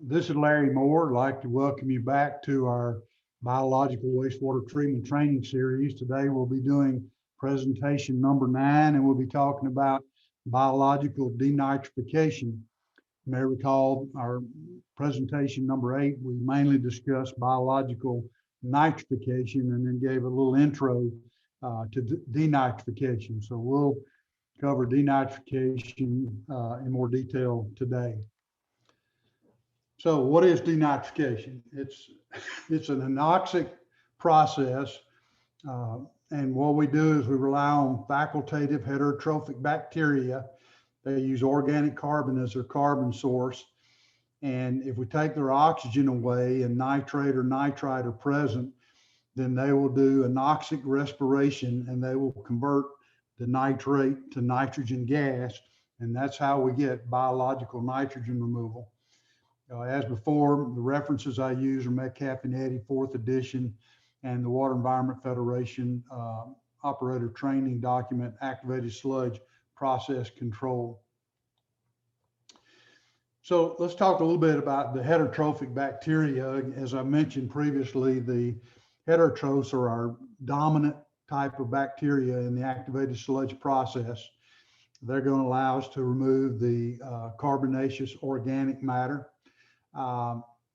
This is Larry Moore. I'd like to welcome you back to our biological wastewater treatment training series. Today we'll be doing presentation number 9, and we'll be talking about biological denitrification. You may recall our presentation number 8, we mainly discussed biological nitrification and then gave a little intro to denitrification. So we'll cover denitrification in more detail today. So what is denitrification? It's an anoxic process, and what we do is we rely on facultative heterotrophic bacteria. They use organic carbon as their carbon source, and if we take their oxygen away and nitrate or nitrite are present, then they will do anoxic respiration and they will convert the nitrate to nitrogen gas, and that's how we get biological nitrogen removal. As before, the references I use are Metcalf and Eddy, 4th edition, and the Water Environment Federation operator training document, Activated Sludge Process Control. So let's talk a little bit about the heterotrophic bacteria. As I mentioned previously, the heterotrophs are our dominant type of bacteria in the activated sludge process. They're going to allow us to remove the carbonaceous organic matter.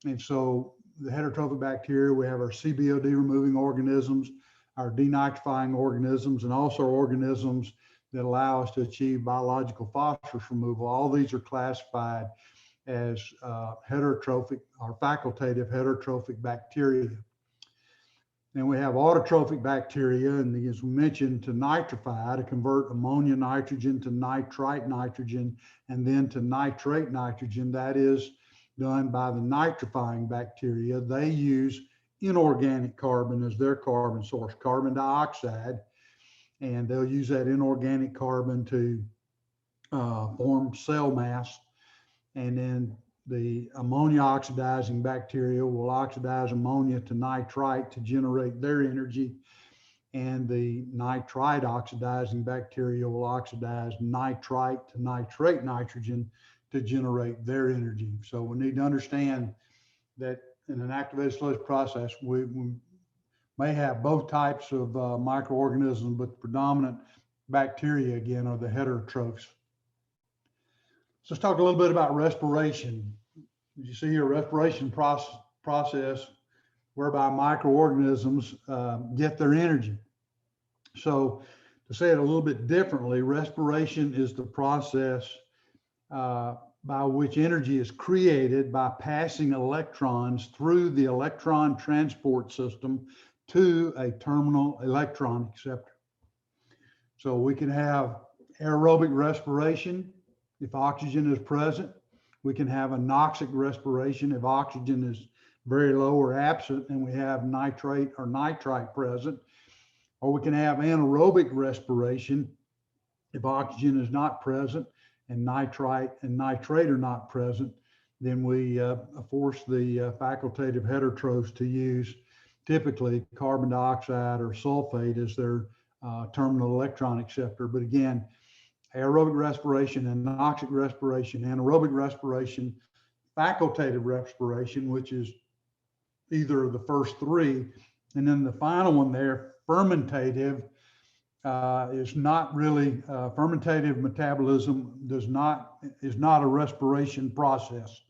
And so the heterotrophic bacteria, we have our CBOD removing organisms, our denitrifying organisms, and also organisms that allow us to achieve biological phosphorus removal. All these are classified as heterotrophic or facultative heterotrophic bacteria. Then we have autotrophic bacteria, and as we mentioned, to nitrify, to convert ammonia nitrogen to nitrite nitrogen and then to nitrate nitrogen. That is done by the nitrifying bacteria. They use inorganic carbon as their carbon source, carbon dioxide, and they'll use that inorganic carbon to form cell mass. And then the ammonia oxidizing bacteria will oxidize ammonia to nitrite to generate their energy, and the nitrite oxidizing bacteria will oxidize nitrite to nitrate nitrogen to generate their energy. So we need to understand that in an activated sludge process, we may have both types of microorganisms, but the predominant bacteria, again, are the heterotrophs. So let's talk a little bit about respiration. As you see here, respiration process whereby microorganisms get their energy. So to say it a little bit differently, respiration is the process by which energy is created by passing electrons through the electron transport system to a terminal electron acceptor. So we can have aerobic respiration if oxygen is present. We can have anoxic respiration if oxygen is very low or absent and we have nitrate or nitrite present. Or we can have anaerobic respiration if oxygen is not present and nitrite and nitrate are not present. Then we force the facultative heterotrophs to use typically carbon dioxide or sulfate as their terminal electron acceptor. But again, aerobic respiration, anoxic respiration, anaerobic respiration, facultative respiration, which is either of the first three, and then the final one there, fermentative, is not really fermentative metabolism is not a respiration process.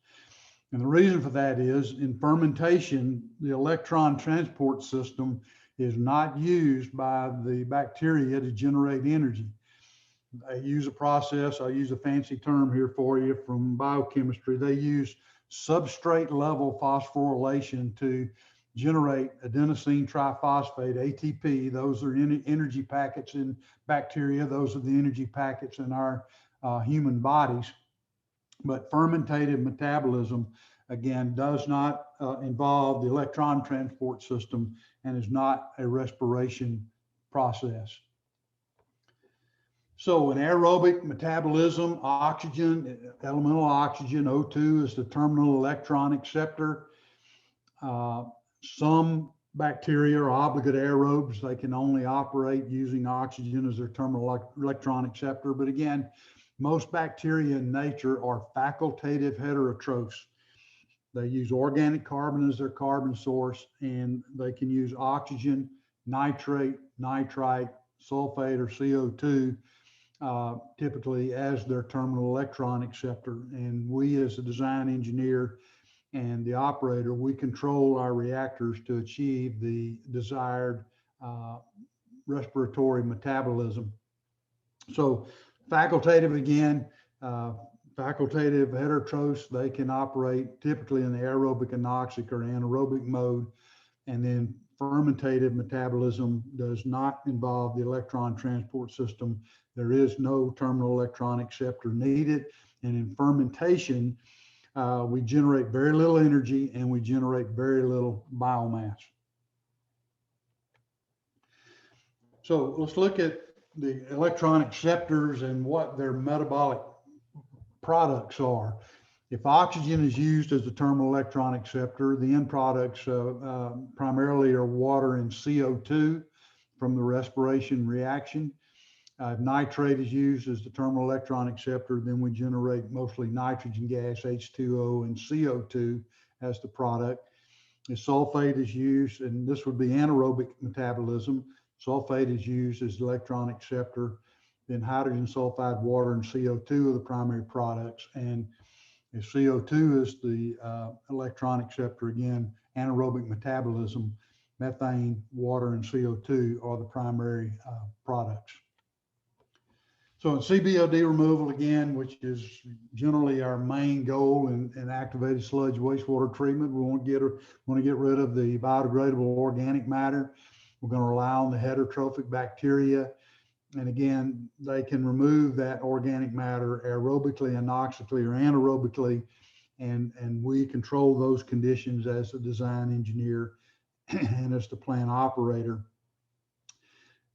And the reason for that is in fermentation, the electron transport system is not used by the bacteria to generate energy. They use a process, I'll use a fancy term here for you from biochemistry. They use substrate level phosphorylation to generate adenosine triphosphate, ATP. Those are energy packets in bacteria. Those are the energy packets in our human bodies. But fermentative metabolism, again, does not involve the electron transport system and is not a respiration process. So in aerobic metabolism, oxygen, elemental oxygen, O2 is the terminal electron acceptor. Some bacteria are obligate aerobes. They can only operate using oxygen as their terminal electron acceptor. But again, most bacteria in nature are facultative heterotrophs. They use organic carbon as their carbon source, and they can use oxygen, nitrate, nitrite, sulfate, or CO2 typically as their terminal electron acceptor. And we, as a design engineer and the operator, we control our reactors to achieve the desired respiratory metabolism. So facultative again, facultative heterotrophs, they can operate typically in the aerobic, anoxic, or anaerobic mode. And then fermentative metabolism does not involve the electron transport system. There is no terminal electron acceptor needed. And in fermentation, we generate very little energy and we generate very little biomass. So let's look at the electron acceptors and what their metabolic products are. If oxygen is used as the terminal electron acceptor, the end products primarily are water and CO2 from the respiration reaction. If nitrate is used as the terminal electron acceptor, then we generate mostly nitrogen gas, H2O, and CO2 as the product. If sulfate is used, and this would be anaerobic metabolism, sulfate is used as the electron acceptor, then hydrogen sulfide, water, and CO2 are the primary products. And if CO2 is the electron acceptor, again, anaerobic metabolism, methane, water, and CO2 are the primary products. So in CBOD removal, again, which is generally our main goal in activated sludge wastewater treatment, we want to get rid of the biodegradable organic matter. We're going to rely on the heterotrophic bacteria. And again, they can remove that organic matter aerobically, anoxically, or anaerobically. And we control those conditions as the design engineer and as the plant operator.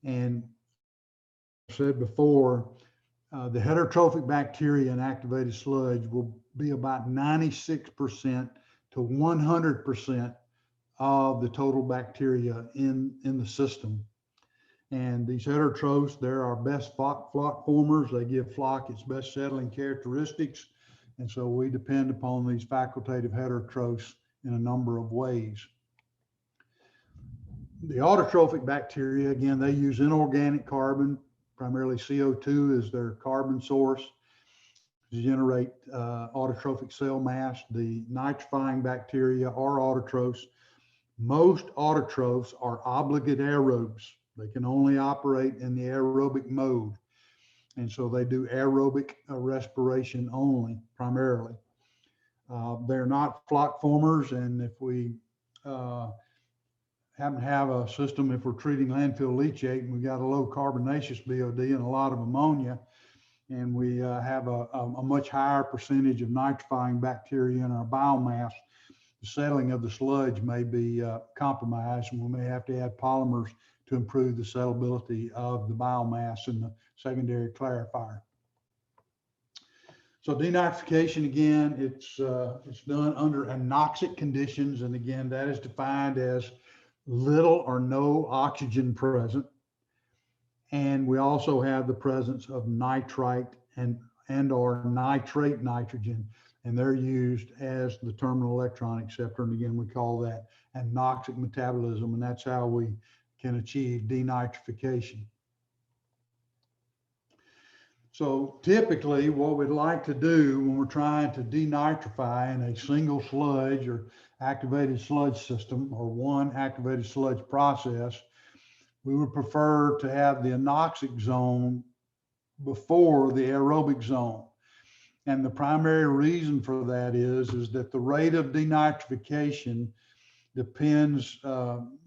And I said before, the heterotrophic bacteria in activated sludge will be about 96% to 100% of the total bacteria in the system. And these heterotrophs, they're our best flock formers. They give flock its best settling characteristics. And so we depend upon these facultative heterotrophs in a number of ways. The autotrophic bacteria, again, they use inorganic carbon, primarily CO2 as their carbon source to generate autotrophic cell mass. The nitrifying bacteria are autotrophs. Most autotrophs are obligate aerobes. They can only operate in the aerobic mode. And so they do aerobic respiration only, primarily. They're not flock formers. And if we happen to have a system, if we're treating landfill leachate and we've got a low carbonaceous BOD and a lot of ammonia, and we have a much higher percentage of nitrifying bacteria in our biomass, the settling of the sludge may be compromised, and we may have to add polymers to improve the settleability of the biomass in the secondary clarifier. So denitrification, again, it's done under anoxic conditions, and again, that is defined as little or no oxygen present. And we also have the presence of nitrite and or nitrate nitrogen, and they're used as the terminal electron acceptor. And again, we call that anoxic metabolism, and that's how we can achieve denitrification. So typically what we'd like to do when we're trying to denitrify in a single sludge or activated sludge system or one activated sludge process, we would prefer to have the anoxic zone before the aerobic zone. And the primary reason for that is that the rate of denitrification depends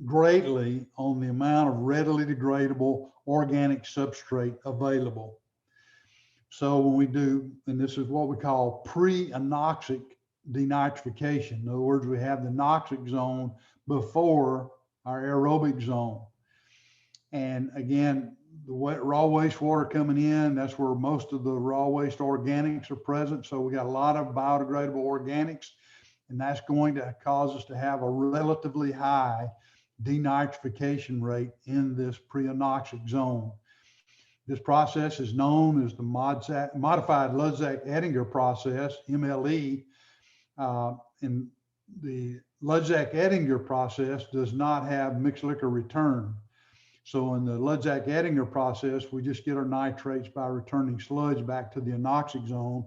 greatly on the amount of readily degradable organic substrate available. So when we do, and this is what we call pre-anoxic denitrification. In other words, we have the anoxic zone before our aerobic zone. And again, the raw wastewater coming in, that's where most of the raw waste organics are present. So we got a lot of biodegradable organics, and that's going to cause us to have a relatively high denitrification rate in this pre-anoxic zone. This process is known as the modified Ludzak-Ettinger process, MLE. And the Ludzak-Ettinger process does not have mixed liquor return. So in the Ludzak-Ettinger process, we just get our nitrates by returning sludge back to the anoxic zone,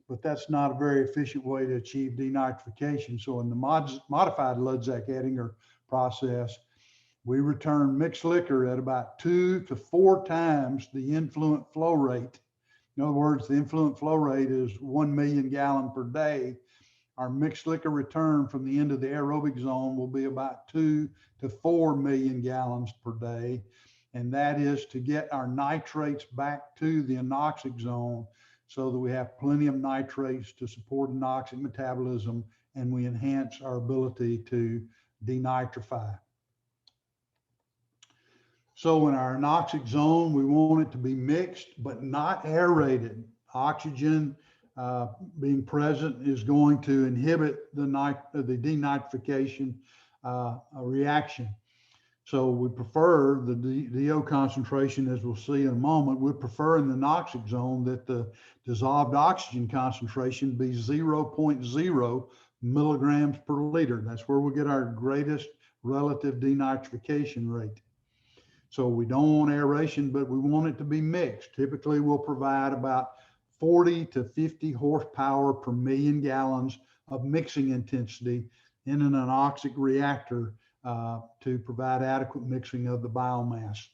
but that's not a very efficient way to achieve denitrification. So in the modified Ludzak-Ettinger process, we return mixed liquor at about 2 to 4 times the influent flow rate. In other words, the influent flow rate is 1 million gallon per day. Our mixed liquor return from the end of the aerobic zone will be about 2 to 4 million gallons per day. And that is to get our nitrates back to the anoxic zone so that we have plenty of nitrates to support anoxic metabolism and we enhance our ability to denitrify. So in our anoxic zone, we want it to be mixed, but not aerated. Oxygen being present is going to inhibit the denitrification reaction. So we prefer the DO concentration, as we'll see in a moment, we prefer in the anoxic zone that the dissolved oxygen concentration be 0.0 milligrams per liter. That's where we get our greatest relative denitrification rate. So we don't want aeration, but we want it to be mixed. Typically, we'll provide about 40 to 50 horsepower per million gallons of mixing intensity in an anoxic reactor to provide adequate mixing of the biomass.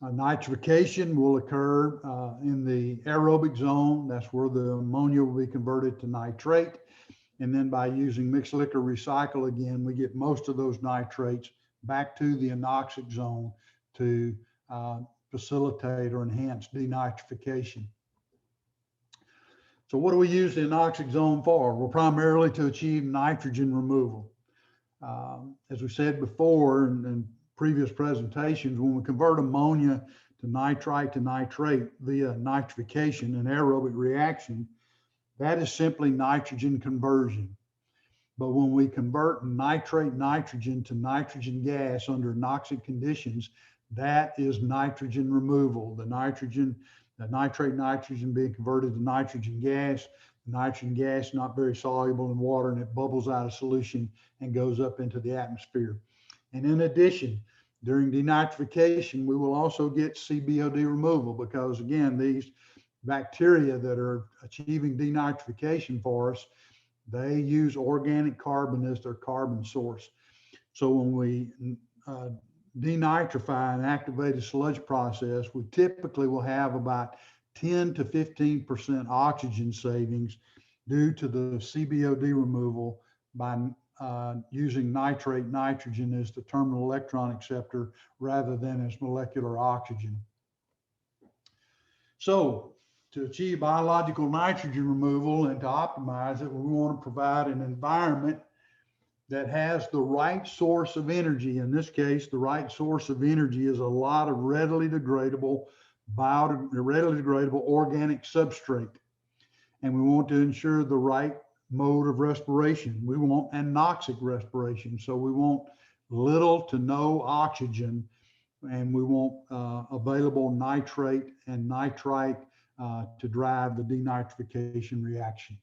Nitrification will occur in the aerobic zone. That's where the ammonia will be converted to nitrate. And then by using mixed liquor recycle again, we get most of those nitrates back to the anoxic zone to facilitate or enhance denitrification. So what do we use the anoxic zone for? Well, primarily to achieve nitrogen removal. As we said before in previous presentations, when we convert ammonia to nitrite to nitrate via nitrification, an aerobic reaction, that is simply nitrogen conversion. But when we convert nitrate nitrogen to nitrogen gas under anoxic conditions, that is nitrogen removal. The nitrate nitrogen being converted to nitrogen gas not very soluble in water, and it bubbles out of solution and goes up into the atmosphere. And in addition, during denitrification, we will also get CBOD removal because, again, these bacteria that are achieving denitrification for us, they use organic carbon as their carbon source. So when we denitrify an activated sludge process, we typically will have about 10 to 15% oxygen savings due to the CBOD removal by using nitrate nitrogen as the terminal electron acceptor rather than as molecular oxygen. So to achieve biological nitrogen removal and to optimize it, we want to provide an environment that has the right source of energy. In this case, the right source of energy is a lot of readily degradable organic substrate. And we want to ensure the right mode of respiration. We want anoxic respiration. So we want little to no oxygen, and we want available nitrate and nitrite to drive the denitrification reaction.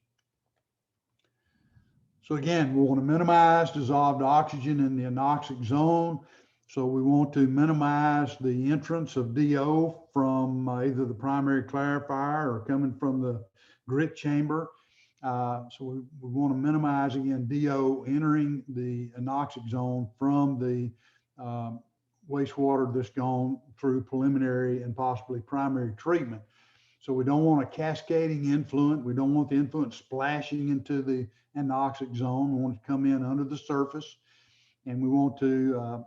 So again, we want to minimize dissolved oxygen in the anoxic zone. So we want to minimize the entrance of DO from either the primary clarifier or coming from the grit chamber. So we want to minimize, again, DO entering the anoxic zone from the wastewater that's gone through preliminary and possibly primary treatment. So we don't want a cascading influent. We don't want the influent splashing into the anoxic zone. We want it to come in under the surface, and we want to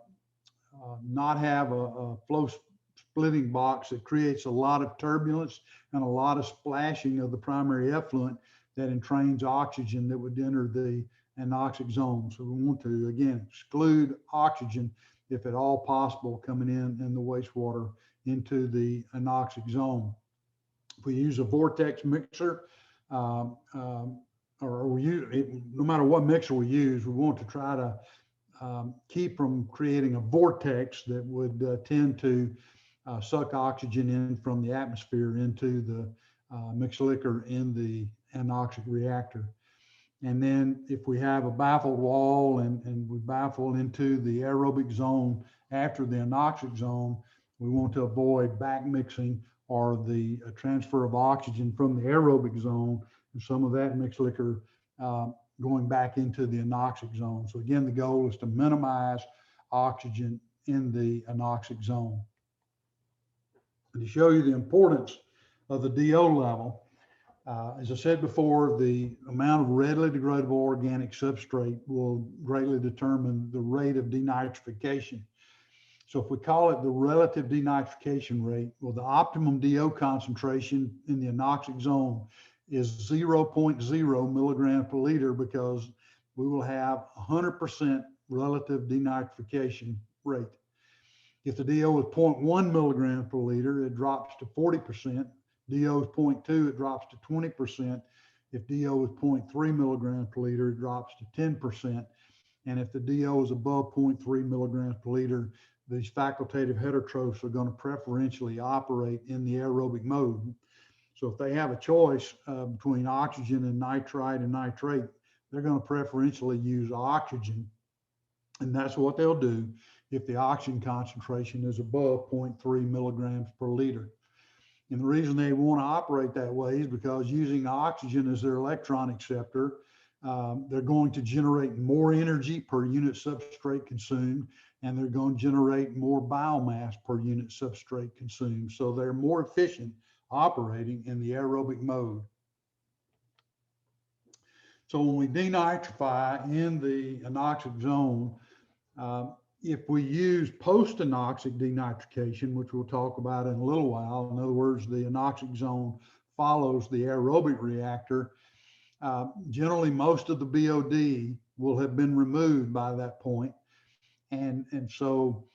not have a flow splitting box that creates a lot of turbulence and a lot of splashing of the primary effluent that entrains oxygen that would enter the anoxic zone. So we want to, again, exclude oxygen if at all possible coming in the wastewater into the anoxic zone. If we use a vortex mixer, or we use, no matter what mixer we use, we want to try to keep from creating a vortex that would tend to suck oxygen in from the atmosphere into the mixed liquor in the anoxic reactor. And then if we have a baffled wall and we baffle into the aerobic zone after the anoxic zone, we want to avoid back mixing or the transfer of oxygen from the aerobic zone and some of that mixed liquor going back into the anoxic zone. So again, the goal is to minimize oxygen in the anoxic zone. And to show you the importance of the DO level, as I said before, the amount of readily degradable organic substrate will greatly determine the rate of denitrification. So if we call it the relative denitrification rate, well, the optimum DO concentration in the anoxic zone is 0.0 milligrams per liter, because we will have 100% relative denitrification rate. If the DO is 0.1 milligrams per liter, it drops to 40%. DO is 0.2, it drops to 20%. If DO is 0.3 milligrams per liter, it drops to 10%. And if the DO is above 0.3 milligrams per liter, these facultative heterotrophs are going to preferentially operate in the aerobic mode. So if they have a choice between oxygen and nitrite and nitrate, they're going to preferentially use oxygen. And that's what they'll do if the oxygen concentration is above 0.3 milligrams per liter. And the reason they want to operate that way is because using oxygen as their electron acceptor, they're going to generate more energy per unit substrate consumed, and they're going to generate more biomass per unit substrate consumed. So they're more efficient operating in the aerobic mode. So when we denitrify in the anoxic zone, if we use post-anoxic denitrification, which we'll talk about in a little while, in other words, the anoxic zone follows the aerobic reactor, generally most of the BOD will have been removed by that point. And so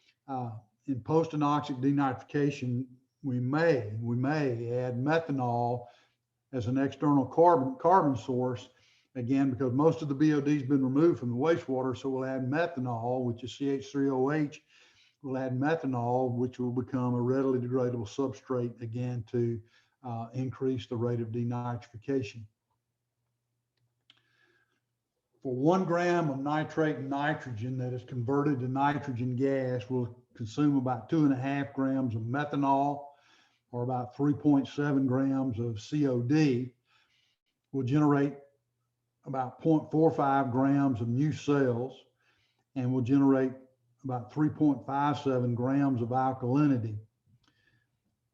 in post-anoxic denitrification, we may add methanol as an external carbon source, again, because most of the BOD has been removed from the wastewater. So we'll add methanol, which is CH3OH. We'll add methanol, which will become a readily degradable substrate, again, to increase the rate of denitrification. For 1 gram of nitrate and nitrogen that is converted to nitrogen gas, we'll consume about 2.5 grams of methanol, or about 3.7 grams of COD. We'll generate about 0.45 grams of new cells, and will generate about 3.57 grams of alkalinity.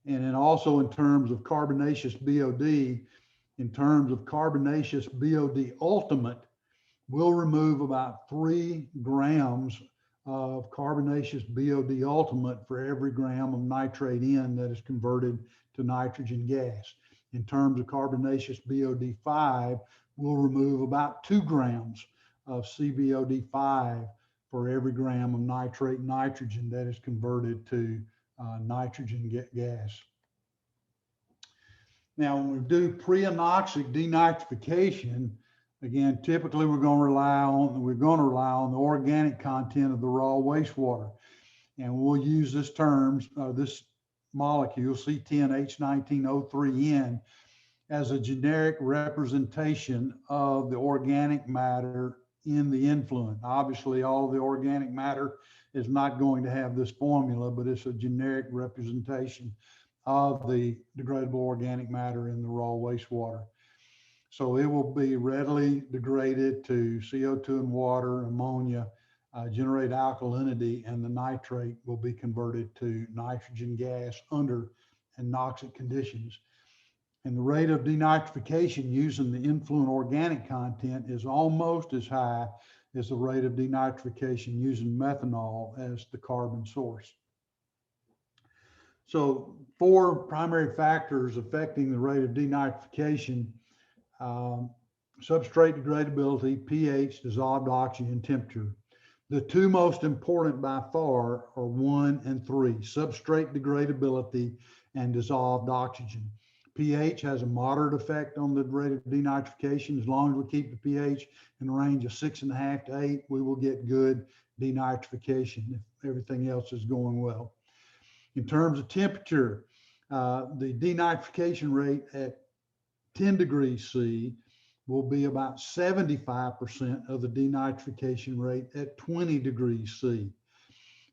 And then also in terms of carbonaceous BOD, in terms of carbonaceous BOD ultimate, we'll remove about 3 grams of carbonaceous BOD ultimate for every gram of nitrate N that is converted to nitrogen gas. In terms of carbonaceous BOD5, we'll remove about 2 grams of CBOD5 for every gram of nitrate nitrogen that is converted to nitrogen gas. Now, when we do pre-anoxic denitrification, again, typically we're going to rely on the organic content of the raw wastewater, and we'll use this molecule C10H19O3N as a generic representation of the organic matter in the influent. Obviously, all of the organic matter is not going to have this formula, but it's a generic representation of the degradable organic matter in the raw wastewater. So it will be readily degraded to CO2 and water, ammonia, generate alkalinity, and the nitrate will be converted to nitrogen gas under anoxic conditions. And the rate of denitrification using the influent organic content is almost as high as the rate of denitrification using methanol as the carbon source. So 4 primary factors affecting the rate of denitrification: substrate degradability, pH, dissolved oxygen, temperature. The 2 most important by far are 1 and 3, substrate degradability and dissolved oxygen. pH has a moderate effect on the rate of denitrification. As long as we keep the pH in the range of 6.5 to 8, we will get good denitrification if everything else is going well. In terms of temperature, the denitrification rate at 10 degrees C will be about 75% of the denitrification rate at 20 degrees C.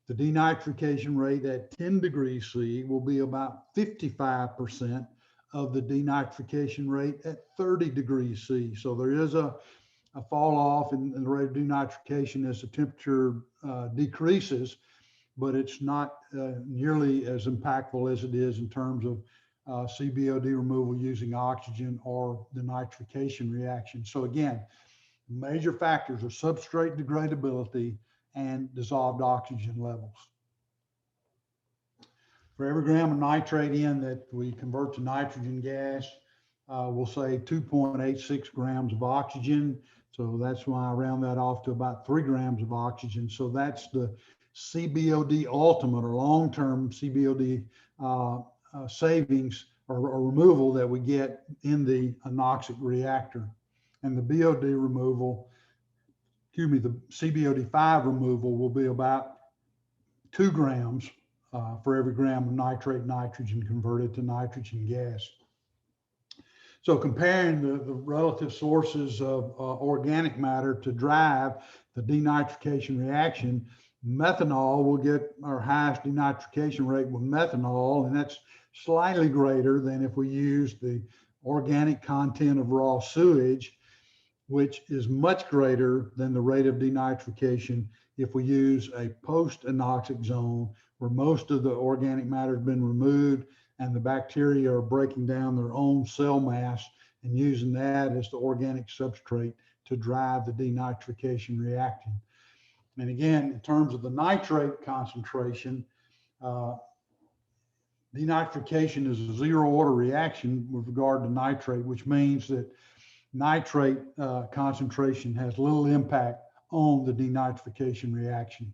The denitrification rate at 10 degrees C will be about 55% of the denitrification rate at 30 degrees C. So there is a fall off in the rate of denitrification as the temperature decreases, but it's not nearly as impactful as it is in terms of CBOD removal using oxygen or the nitrification reaction. So again, major factors are substrate degradability and dissolved oxygen levels. For every gram of nitrate in that we convert to nitrogen gas, we'll say 2.86 grams of oxygen. So that's why I round that off to about 3 grams of oxygen. So that's the CBOD ultimate or long-term CBOD savings or removal that we get in the anoxic reactor. And the BOD removal, the CBOD5 removal will be about 2 grams for every gram of nitrate nitrogen converted to nitrogen gas. So comparing the relative sources of organic matter to drive the denitrification reaction, methanol will get our highest denitrification rate with methanol, and that's slightly greater than if we use the organic content of raw sewage, which is much greater than the rate of denitrification if we use a post-anoxic zone where most of the organic matter has been removed and the bacteria are breaking down their own cell mass and using that as the organic substrate to drive the denitrification reaction. And again, in terms of the nitrate concentration, denitrification is a zero order reaction with regard to nitrate, which means that nitrate concentration has little impact on the denitrification reaction.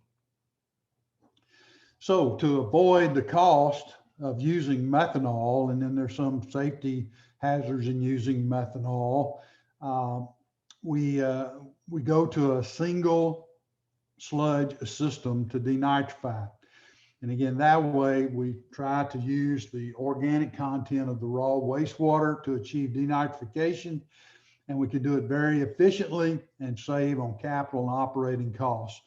So to avoid the cost of using methanol, and then there's some safety hazards in using methanol, we go to a single sludge system to denitrify. And again, that way we try to use the organic content of the raw wastewater to achieve denitrification, and we can do it very efficiently and save on capital and operating costs.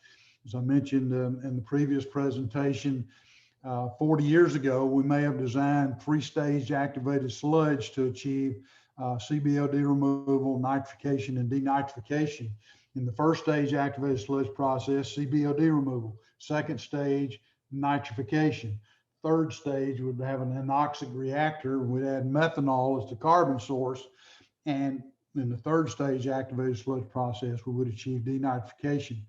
As I mentioned in the previous presentation, 40 years ago, we may have designed 3-stage activated sludge to achieve CBOD removal, nitrification, and denitrification. In the first stage activated sludge process, CBOD removal. Second stage, nitrification. Third stage would have an anoxic reactor. We'd add methanol as the carbon source. And in the third stage activated sludge process, we would achieve denitrification.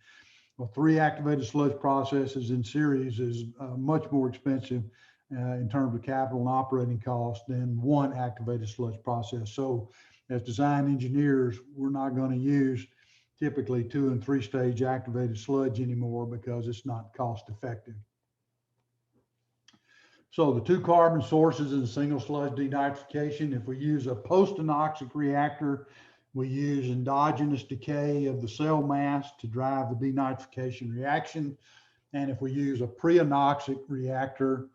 Well, 3 activated sludge processes in series is much more expensive in terms of capital and operating costs than 1 activated sludge process. So as design engineers, we're not going to use typically 2- and 3-stage activated sludge anymore because it's not cost effective. So the 2 carbon sources in single sludge denitrification, if we use a post-anoxic reactor, we use endogenous decay of the cell mass to drive the denitrification reaction. And if we use a pre-anoxic reactor,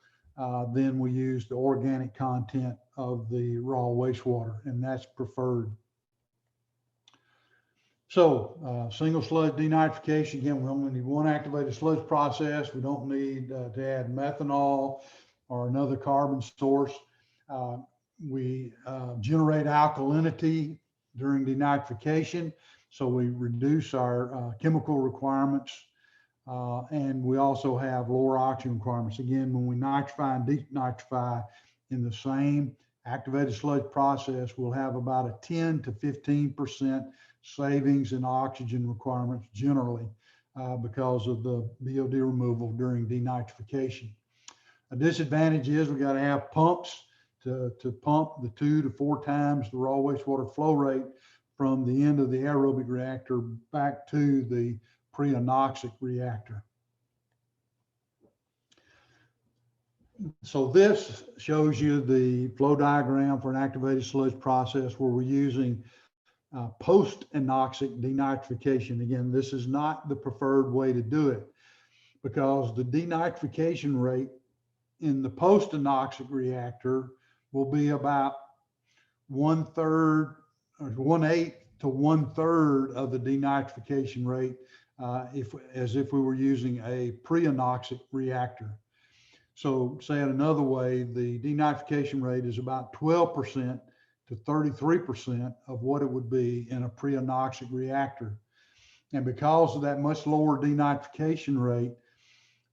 then we use the organic content of the raw wastewater, and that's preferred. So single sludge denitrification, again, we only need 1 activated sludge process. We don't need to add methanol or another carbon source. We generate alkalinity during denitrification, so we reduce our chemical requirements, and we also have lower oxygen requirements. Again, when we nitrify and denitrify in the same activated sludge process, we'll have about a 10 to 15% savings in oxygen requirements generally because of the BOD removal during denitrification. A disadvantage is we got to have pumps to pump the 2 to 4 times the raw wastewater flow rate from the end of the aerobic reactor back to the pre-anoxic reactor. So this shows you the flow diagram for an activated sludge process where we're using post-anoxic denitrification. Again, this is not the preferred way to do it because the denitrification rate in the post-anoxic reactor will be about 1/3 or 1/8 to 1/3 of the denitrification rate as if we were using a pre-anoxic reactor. So say it another way, the denitrification rate is about 12% to 33% of what it would be in a pre-anoxic reactor. And because of that much lower denitrification rate,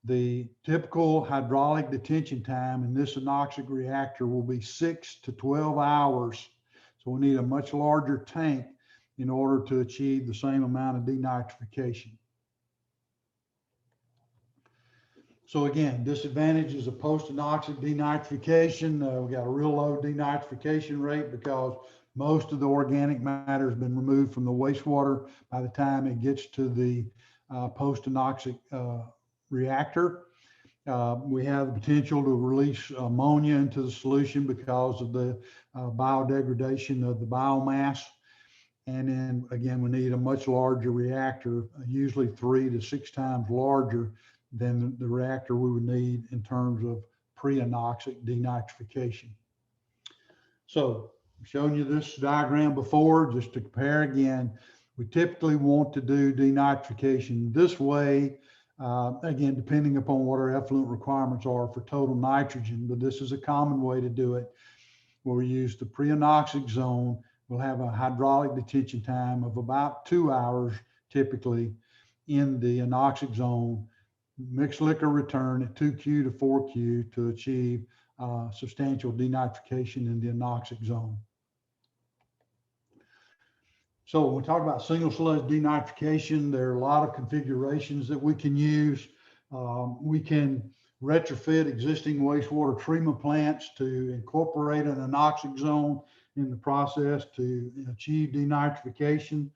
the typical hydraulic detention time in this anoxic reactor will be 6 to 12 hours. So we need a much larger tank in order to achieve the same amount of denitrification. So again, disadvantages of post-anoxic denitrification. We got a real low denitrification rate because most of the organic matter has been removed from the wastewater by the time it gets to the post-anoxic reactor. We have the potential to release ammonia into the solution because of the biodegradation of the biomass. And then again, we need a much larger reactor, usually 3 to 6 times larger than the reactor we would need in terms of pre-anoxic denitrification. So I've shown you this diagram before, just to compare again. We typically want to do denitrification this way, again, depending upon what our effluent requirements are for total nitrogen, but this is a common way to do it, where we use the pre-anoxic zone. We'll have a hydraulic detention time of about 2 hours, typically, in the anoxic zone. Mixed liquor return at 2Q to 4Q to achieve substantial denitrification in the anoxic zone. So when we talk about single sludge denitrification, there are a lot of configurations that we can use. We can retrofit existing wastewater treatment plants to incorporate an anoxic zone in the process to achieve denitrification.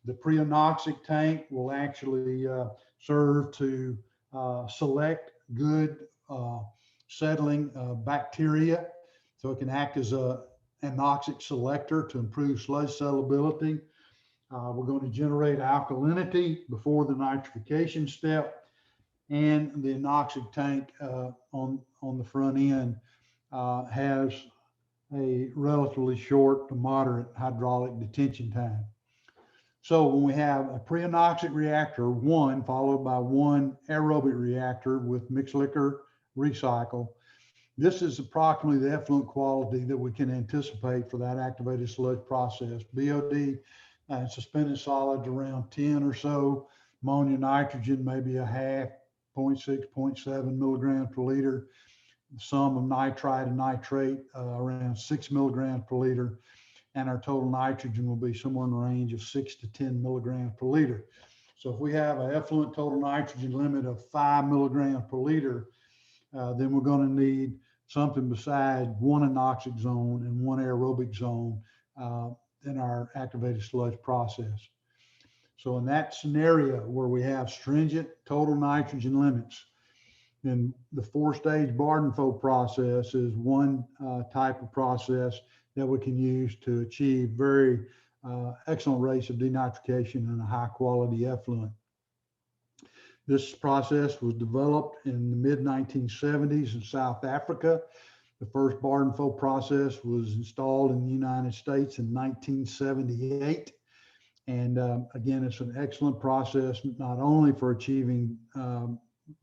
The pre-anoxic tank will actually serve to select good settling bacteria, so it can act as an anoxic selector to improve sludge settleability. We're going to generate alkalinity before the nitrification step, and the anoxic tank on the front end has a relatively short to moderate hydraulic detention time. So when we have a pre-anoxic reactor, 1 followed by 1 aerobic reactor with mixed liquor recycle, this is approximately the effluent quality that we can anticipate for that activated sludge process. BOD and suspended solids around 10 or so, ammonia nitrogen maybe a half, 0.6, 0.7 milligrams per liter. The sum of nitrite and nitrate around 6 milligrams per liter. And our total nitrogen will be somewhere in the range of 6 to 10 milligrams per liter. So if we have an effluent total nitrogen limit of 5 milligrams per liter, then we're going to need something besides 1 anoxic zone and 1 aerobic zone in our activated sludge process. So in that scenario where we have stringent total nitrogen limits, then the 4-stage Bardenpho process is one type of process that we can use to achieve very excellent rates of denitrification and a high quality effluent. This process was developed in the mid-1970s in South Africa. The first Bardenpho process was installed in the United States in 1978. And again, it's an excellent process, not only for achieving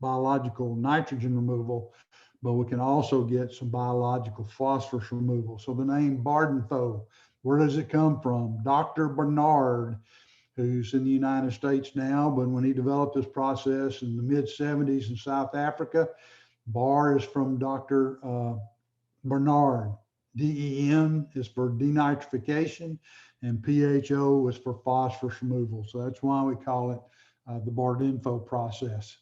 biological nitrogen removal, but we can also get some biological phosphorus removal. So the name Bardenpho, where does it come from? Dr. Barnard, who's in the United States now, but when he developed this process in the mid-70s in South Africa, Bar is from Dr. Barnard. DEN is for denitrification, and PHO is for phosphorus removal. So that's why we call it the Bardenpho process.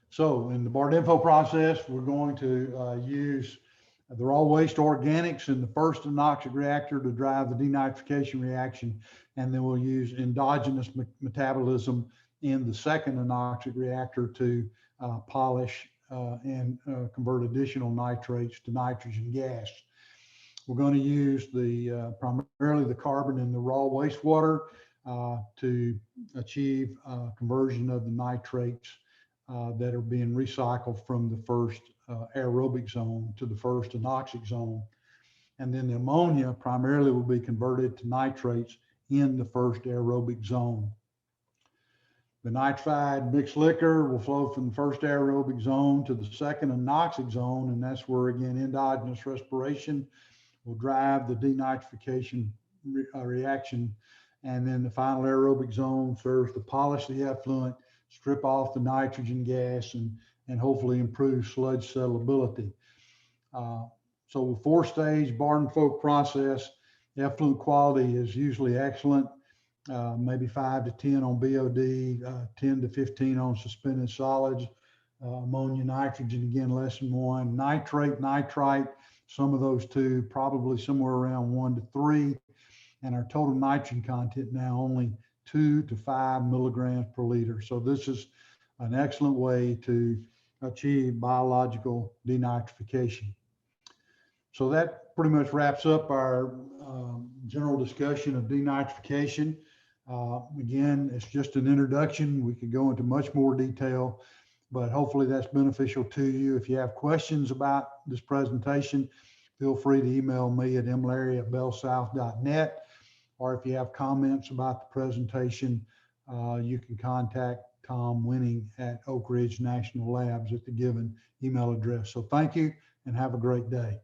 So in the Bardenpho process, we're going to use the raw waste organics in the first anoxic reactor to drive the denitrification reaction, and then we'll use endogenous metabolism in the second anoxic reactor to polish and convert additional nitrates to nitrogen gas. We're going to use primarily the carbon in the raw wastewater to achieve conversion of the nitrates that are being recycled from the first aerobic zone to the first anoxic zone. and then the ammonia primarily will be converted to nitrates in the first aerobic zone. The nitrified mixed liquor will flow from the first aerobic zone to the second anoxic zone, and that's where, again, endogenous respiration will drive the denitrification reaction. And then the final aerobic zone serves to polish the effluent, strip off the nitrogen gas, and hopefully improve sludge settleability. So with four-stage Bardenpho process, effluent quality is usually excellent. Maybe 5 to 10 on BOD, 10 to 15 on suspended solids, ammonia, nitrogen, again, less than 1. Nitrate, nitrite, some of those two, probably somewhere around 1 to 3. And our total nitrogen content now only 2 to 5 milligrams per liter. So this is an excellent way to achieve biological denitrification. So that pretty much wraps up our general discussion of denitrification. Again, it's just an introduction. We could go into much more detail, but hopefully that's beneficial to you. If you have questions about this presentation, feel free to email me at mlarry@bellsouth.net, or if you have comments about the presentation, you can contact Tom Winning at Oak Ridge National Labs at the given email address. So thank you and have a great day.